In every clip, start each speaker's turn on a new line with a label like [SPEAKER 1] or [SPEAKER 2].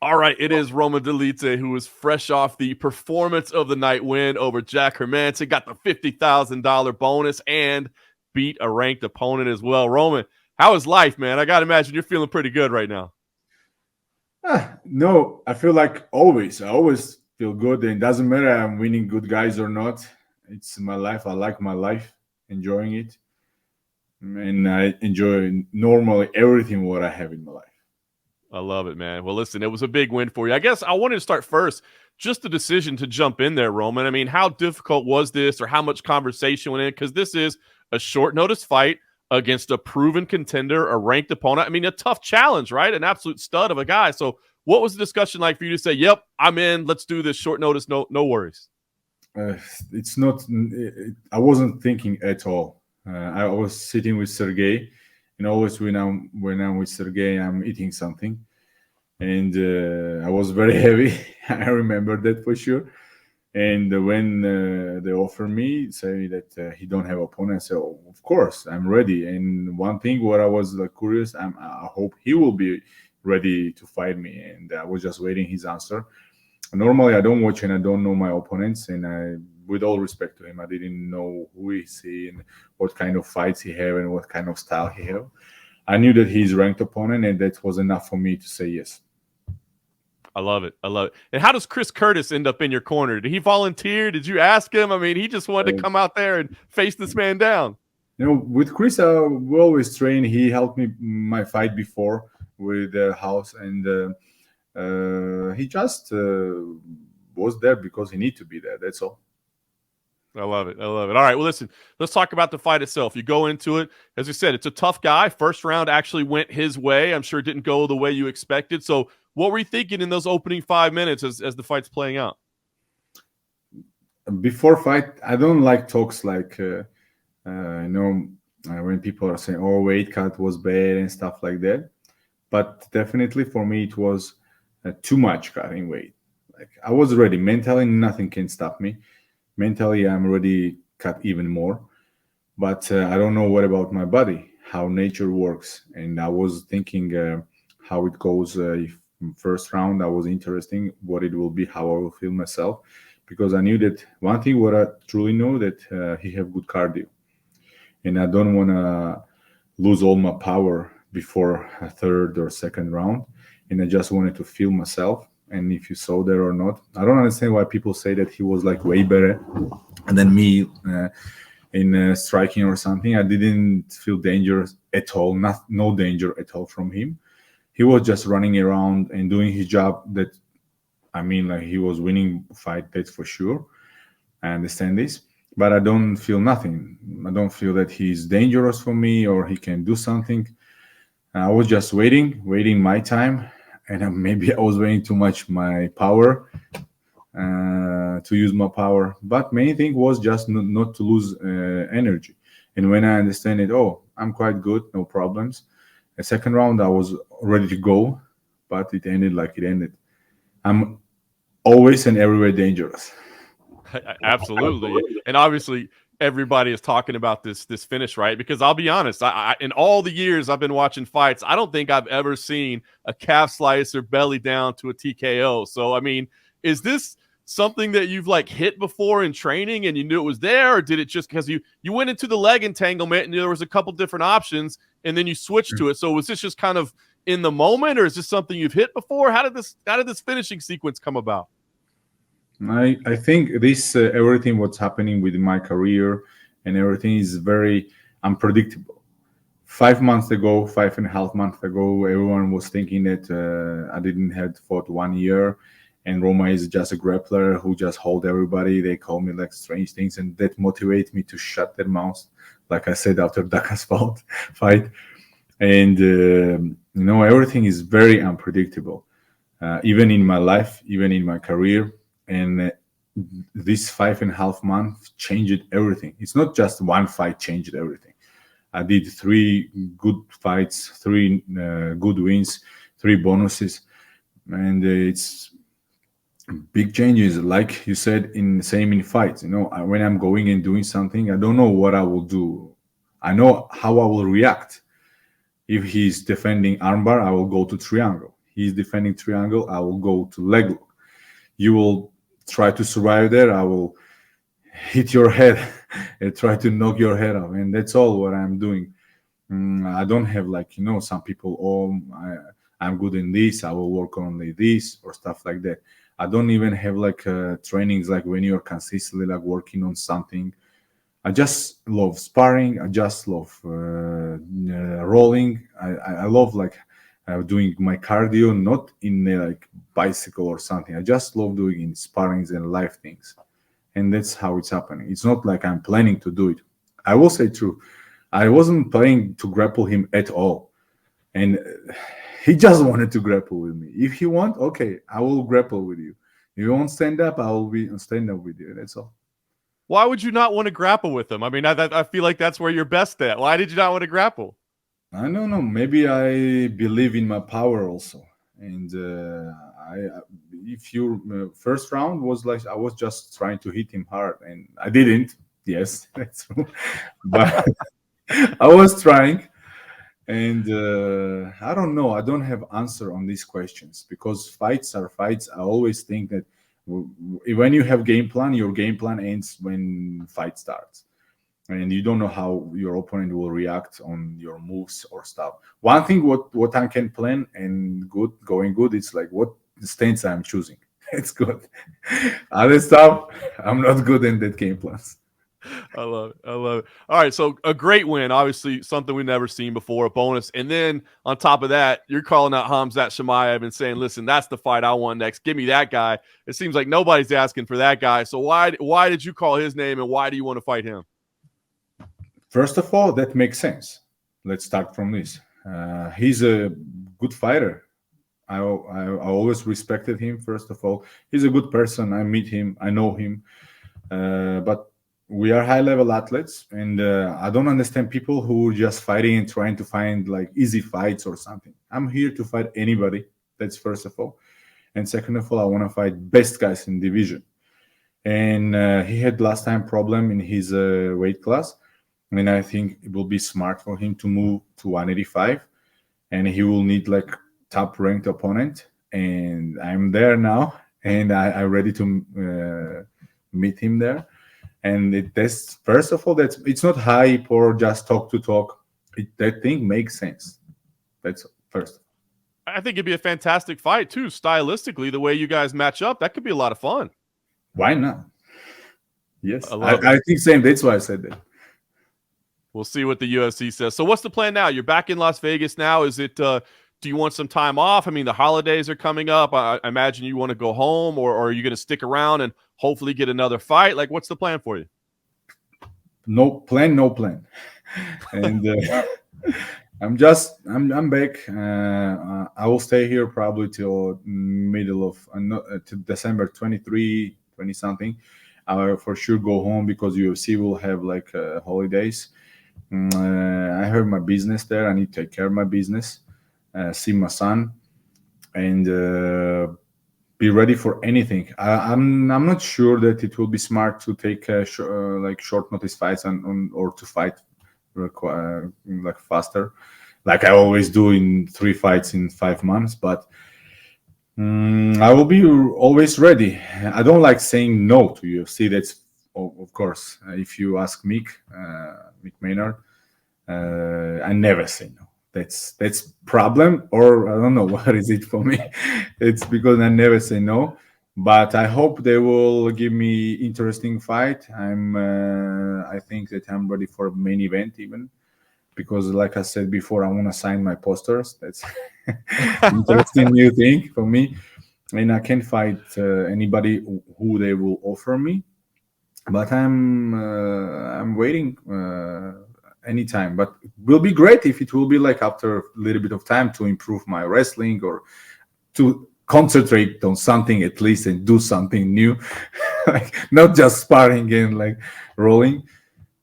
[SPEAKER 1] All right, it is Roman Dolidze, who was fresh off the performance of the night win over Jack Hermansson, got the $50,000 bonus and beat a ranked opponent as well. Roman, how is life, man? I got to imagine you're feeling pretty good right now.
[SPEAKER 2] No, I feel like always. I always feel good, and it doesn't matter I'm winning good guys or not. It's my life. I like my life, enjoying it, and I enjoy normally everything what I have in my life.
[SPEAKER 1] I love it, man. Well, listen, it was a big win for you. I guess I wanted to start first, just the decision to jump in there, Roman. I mean, how difficult was this, or how much conversation went in? Because this is a short notice fight against a proven contender, a ranked opponent. I mean, a tough challenge, right? An absolute stud of a guy. So, what was the discussion like for you to say, "Yep, I'm in. Let's do this short notice. No worries."
[SPEAKER 2] Uh, it's not. I wasn't thinking at all. I was sitting with Sergey, and always when I'm with Sergey, I'm eating something, and I was very heavy. I remember that for sure. And when they offer me, say that he don't have opponent, I say, oh, of course, I'm ready. And one thing where I was curious, I hope he will be ready to fight me. And I was just waiting his answer. Normally, I don't watch and I don't know my opponents. And with all respect to him, I didn't know who is he and what kind of fights he have and what kind of style he have. I knew that he's ranked opponent, and that was enough for me to say yes.
[SPEAKER 1] I love it. I love it. And how does Chris Curtis end up in your corner? Did he volunteer? Did you ask him? I mean, he just wanted to come out there and face this man down.
[SPEAKER 2] With Chris, we always train. He helped me my fight before with the house, and he just was there because he need to be there. That's all.
[SPEAKER 1] I love it. I love it. All right. Well, listen, let's talk about the fight itself. You go into it, as you said, it's a tough guy. First round actually went his way. I'm sure it didn't go the way you expected. So, what were you thinking in those opening 5 minutes as the fight's playing out?
[SPEAKER 2] Before fight, I don't like talks like when people are saying, "Oh, weight cut was bad" and stuff like that. But definitely for me, it was too much cutting weight. Like I was ready mentally, nothing can stop me. Mentally, I'm ready cut even more. But I don't know what about my body, how nature works, and I was thinking how it goes. If first round, I was interesting what it will be, how I will feel myself, because I knew that one thing what I truly know that he have good cardio, and I don't want to lose all my power before a third or second round, and I just wanted to feel myself. And if you saw there or not, I don't understand why people say that he was like way better than me in striking or something. I didn't feel danger at all, no danger at all from him. He was just running around and doing his job. That I mean, like he was winning fight, that's for sure. I understand this, but I don't feel nothing. I don't feel that he's dangerous for me or he can do something. I was just waiting my time, and maybe I was waiting too much my power to use my power. But main thing was just not to lose energy. And when I understand it, oh, I'm quite good, no problems. The second round, I was ready to go, but it ended like it ended. I'm always and everywhere dangerous.
[SPEAKER 1] Absolutely. And obviously, everybody is talking about this finish, right? Because I'll be honest, in all the years I've been watching fights, I don't think I've ever seen a calf slicer belly down to a TKO. So, I mean, is this something that you've like hit before in training and you knew it was there, or did it just because you went into the leg entanglement and there was a couple different options and then you switched to it? So was this just kind of in the moment, or is this something you've hit before? How did this finishing sequence come about?
[SPEAKER 2] I think this everything what's happening with my career and everything is very unpredictable. 5 months ago, 5.5 months ago, everyone was thinking that I didn't have fought 1 year, and Roma is just a grappler who just hold everybody. They call me like strange things, and that motivates me to shut their mouths, like I said after Daka's fight. And everything is very unpredictable, even in my life, even in my career. And this 5.5 months changed everything. It's not just one fight changed everything. I did 3 good fights, 3 good wins, 3 bonuses, and it's big changes. Like you said, in same in fights. When I'm going and doing something, I don't know what I will do. I know how I will react. If he's defending armbar, I will go to triangle. he's defending triangle, I will go to leg lock. You will try to survive there, I will hit your head and try to knock your head off, and that's all what I'm doing. I don't have like, some people, I'm good in this, I will work only this or stuff like that. I don't even have like trainings like when you're consistently like working on something. I just love sparring. I just love rolling. I love like doing my cardio, not in like bicycle or something. I just love doing in sparrings and live things, and that's how it's happening. It's not like I'm planning to do it. I will say true. I wasn't planning to grapple him at all, and he just wanted to grapple with me. If he want, okay, I will grapple with you. If you won't stand up, I will be stand up with you. That's all.
[SPEAKER 1] Why would you not want to grapple with him? I mean, I feel like that's where you're best at. Why did you not want to grapple?
[SPEAKER 2] I don't know. Maybe I believe in my power also. And if your first round was like I was just trying to hit him hard, and I didn't. Yes, that's true. But I was trying, and I don't know. I don't have answer on these questions because fights are fights. I always think that when you have game plan, your game plan ends when fight starts, and you don't know how your opponent will react on your moves or stuff. One thing what I can plan and going good, it's like what stance I'm choosing. It's good. Other stuff, I'm not good in that game plans.
[SPEAKER 1] I love it. I love it. All right, so a great win, obviously something we've never seen before, a bonus. And then on top of that, you're calling out Khamzat Chimaev and saying, listen, that's the fight I want next. Give me that guy. It seems like nobody's asking for that guy. So why did you call his name, and why do you want to fight him?
[SPEAKER 2] First of all, that makes sense. Let's start from this. He's a good fighter. I always respected him. First of all, he's a good person. I meet him. I know him. But we are high-level athletes, and I don't understand people who are just fighting and trying to find like easy fights or something. I'm here to fight anybody. That's first of all. And second of all, I want to fight best guys in division. And he had last time problem in his weight class. And I think it will be smart for him to move to 185, and he will need like top ranked opponent. And I'm there now, and I'm ready to meet him there. And that's first of all, that's it's not hype or just talk to talk. That thing makes sense. That's first.
[SPEAKER 1] I think it'd be a fantastic fight too, stylistically. The way you guys match up, that could be a lot of fun.
[SPEAKER 2] Why not? Yes,
[SPEAKER 1] I
[SPEAKER 2] think same. That's why I said that.
[SPEAKER 1] We'll see what the UFC says. So what's the plan now? You're back in Las Vegas now. Is it do you want some time off? I mean, the holidays are coming up. I imagine you want to go home, or are you going to stick around and hopefully get another fight? Like, what's the plan for you?
[SPEAKER 2] No plan. And I'm back. I will stay here probably till middle of to December 23, 20 something. I will for sure go home because UFC will have like holidays. I have my business there. I need to take care of my business, see my son, and be ready for anything. I'm not sure that it will be smart to take like short notice fights or to fight like faster, like I always do in 3 fights in 5 months. But I will be always ready. I don't like saying no to UFC. That's of course. If you ask Mick Maynard, I never say no. That's problem, or I don't know what is it for me. It's because I never say no. But I hope they will give me interesting fight. I think that I'm ready for a main event even, because like I said before, I want to sign my posters. That's interesting new thing for me, and I can fight anybody who they will offer me. But I'm waiting anytime. But it will be great if it will be like after a little bit of time to improve my wrestling or to concentrate on something at least and do something new, like not just sparring and like rolling.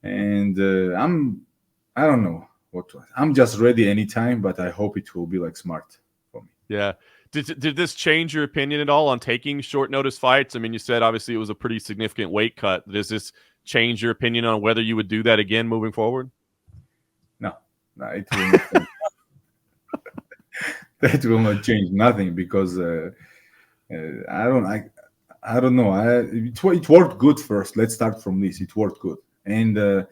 [SPEAKER 2] And I don't know what to, I'm just ready anytime, but I hope it will be like smart for me.
[SPEAKER 1] Yeah. Did this change your opinion at all on taking short notice fights? I mean, you said obviously it was a pretty significant weight cut. Does this change your opinion on whether you would do that again moving forward?
[SPEAKER 2] No, it will not. That will not change nothing because I don't I don't know. It worked good first. Let's start from this. It worked good, and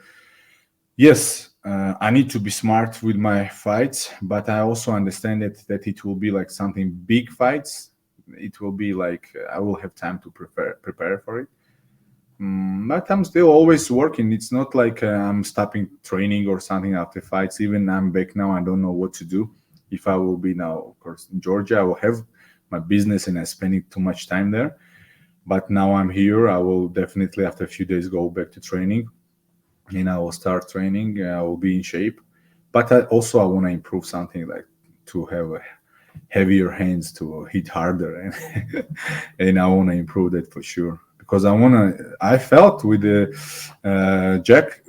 [SPEAKER 2] yes, I need to be smart with my fights, but I also understand that it will be like something big fights. It will be like I will have time to prepare for it. But I'm still always working. It's not like I'm stopping training or something after fights. Even I'm back now, I don't know what to do. If I will be now, of course, in Georgia, I will have my business and I'm spending too much time there. But now I'm here. I will definitely, after a few days, go back to training and I will start training. I will be in shape. But I want to improve something like to have heavier hands to hit harder, and and I want to improve that for sure because I felt with the Jack.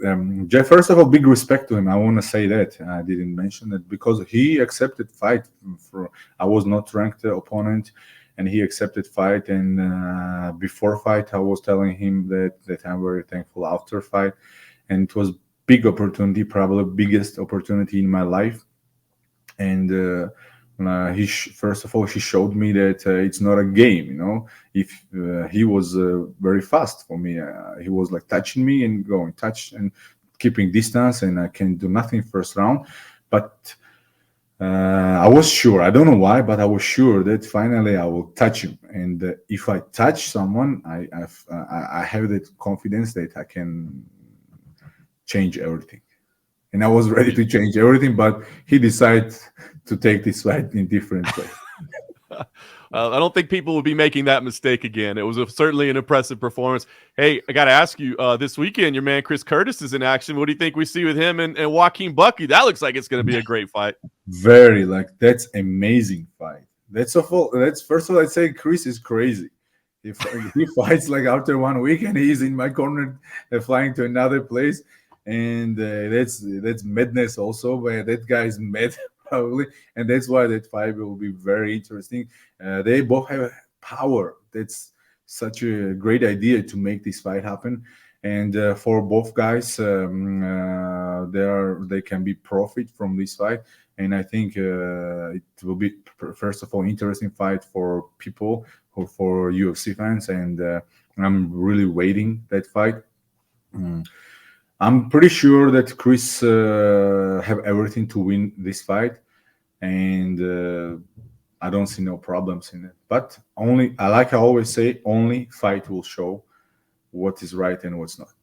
[SPEAKER 2] Jack, first of all, big respect to him. I want to say that I didn't mention it because he accepted fight. For I was not ranked opponent, and he accepted fight. And before fight, I was telling him that I'm very thankful after fight, and it was big opportunity, probably biggest opportunity in my life. And first of all, he showed me that it's not a game. If he was very fast for me, he was like touching me and going touch and keeping distance, and I can do nothing first round. But I was sure. I don't know why, but I was sure that finally I will touch him. And if I touch someone, I have that confidence that I can change everything. And I was ready to change everything, but he decided to take this fight in different way.
[SPEAKER 1] I don't think people will be making that mistake again. It was certainly an impressive performance. Hey, I got to ask you, this weekend, your man Chris Curtis is in action. What do you think we see with him and Joaquin Bucky? That looks like it's going to be a great fight.
[SPEAKER 2] Very, that's amazing fight. That's first of all, I'd say Chris is crazy. If he fights like after 1 week and he's in my corner, flying to another place, and that's madness also. But that guy is mad probably, and that's why that fight will be very interesting. They both have power. That's such a great idea to make this fight happen. And for both guys, they can be profit from this fight. And I think it will be first of all interesting fight for people or for UFC fans. And I'm really waiting that fight. I'm pretty sure that Chris have everything to win this fight, and I don't see no problems in it. But only, I always say, only fight will show what is right and what's not.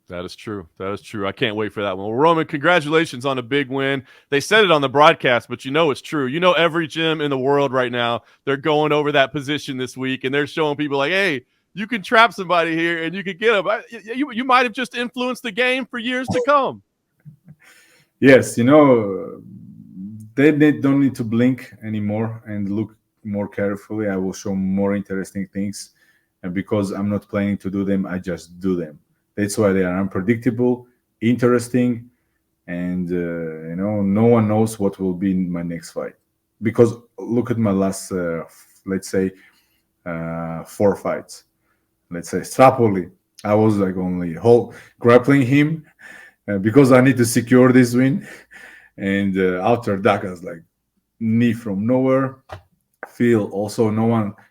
[SPEAKER 1] That is true. That is true. I can't wait for that one. Well, Roman, congratulations on a big win. They said it on the broadcast, but it's true. Every gym in the world right now, they're going over that position this week, and they're showing people like, hey, you can trap somebody here and you can get them. You might have just influenced the game for years to come.
[SPEAKER 2] Yes, they don't need to blink anymore and look more carefully. I will show more interesting things, and because I'm not planning to do them, I just do them. That's why they are unpredictable, interesting, and no one knows what will be in my next fight. Because look at my last, let's say, 4 fights. Let's say Strapoli, I was like only grappling him because I need to secure this win. And after that, I was like knee from nowhere. Phil also,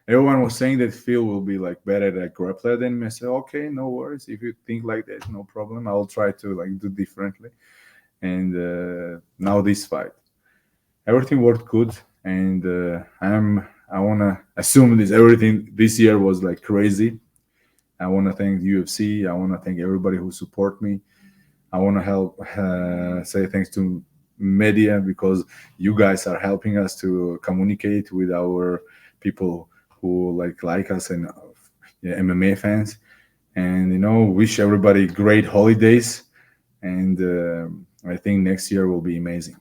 [SPEAKER 2] everyone was saying that Phil will be like better at grappler than me. I said, okay, no worries. If you think like that, no problem. I will try to like do differently. And now this fight, everything worked good, and I want to assume everything this year was like crazy. I want to thank the UFC. I want to thank everybody who support me. I want to help say thanks to media because you guys are helping us to communicate with our people who like us and MMA fans. And wish everybody great holidays. And I think next year will be amazing.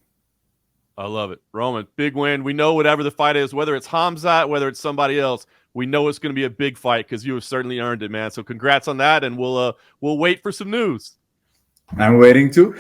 [SPEAKER 1] I love it. Roman, big win. We know whatever the fight is, whether it's Khamzat, whether it's somebody else, we know it's going to be a big fight because you have certainly earned it, man. So congrats on that, and we'll wait for some news.
[SPEAKER 2] I'm waiting too.